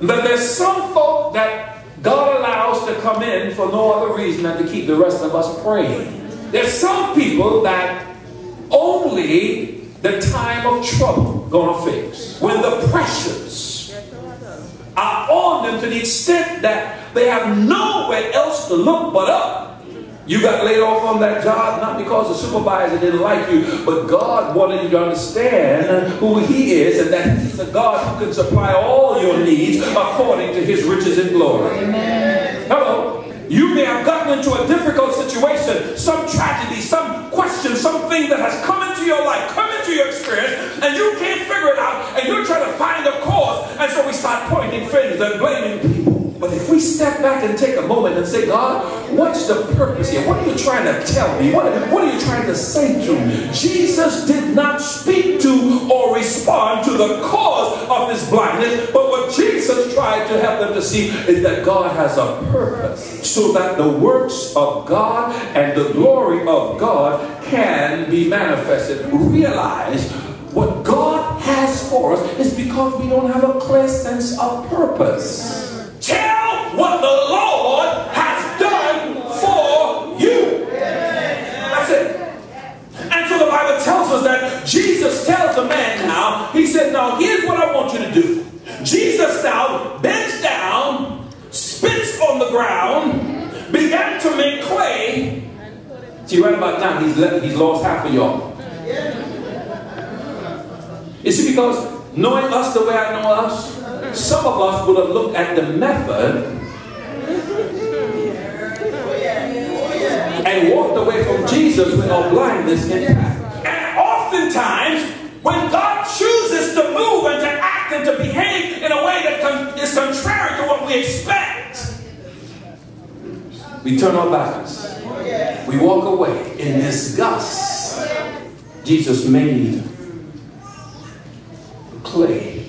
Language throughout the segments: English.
that there's some folk that God allows to come in for no other reason than to keep the rest of us praying. There's some people that only the time of trouble gonna fix. When the pressures are on them to the extent that they have nowhere else to look but up. You got laid off on that job not because the supervisor didn't like you, but God wanted you to understand who He is and that He's a God who can supply all your needs according to His riches and glory. Amen. Hello. You may have gotten into a difficult situation, some tragedy, some question, something that has come into your life, come into your experience, and you can't figure it out, and you're trying to find a cause, and so we start pointing fingers and blaming people. But if we step back and take a moment and say, God, what's the purpose here? What are you trying to tell me? What are you trying to say to me? Jesus did not speak to or respond to the cause of this blindness, but what Jesus tried to help them to see is that God has a purpose, so that the works of God and the glory of God can be manifested. Realize what God has for us is because we don't have a clear sense of purpose. Tell what the Lord has done for you. That's it. And so the Bible tells us that Jesus tells the man now, he said, now here's what I want you to do. Jesus now bends down, spits on the ground, began to make clay. See, right about now, he's lost half of y'all. You see, because knowing us the way I know us, some of us would have looked at the method and walked away from Jesus with our blindness intact. And oftentimes, when God chooses to move and to act and to behave in a way that is contrary to what we expect, we turn our backs. We walk away in disgust. Jesus made clay,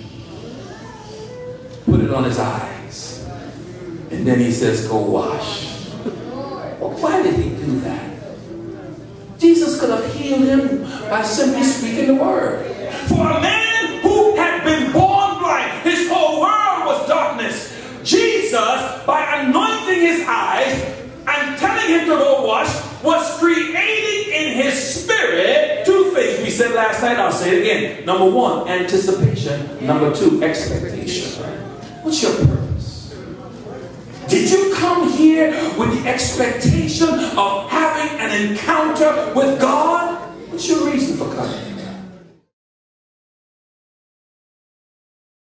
put it on his eyes, and then he says, go wash. Well, why did he do that? Jesus could have healed him by simply speaking the word. For a man who had been born blind, his whole world was darkness, Jesus, by anointing his eyes and telling him to go wash, was creating in his spirit two things. We said last night, I'll say it again. Number one, anticipation. Number two, expectation. What's your purpose? Did you come here with the expectation of having an encounter with God? What's your reason for coming?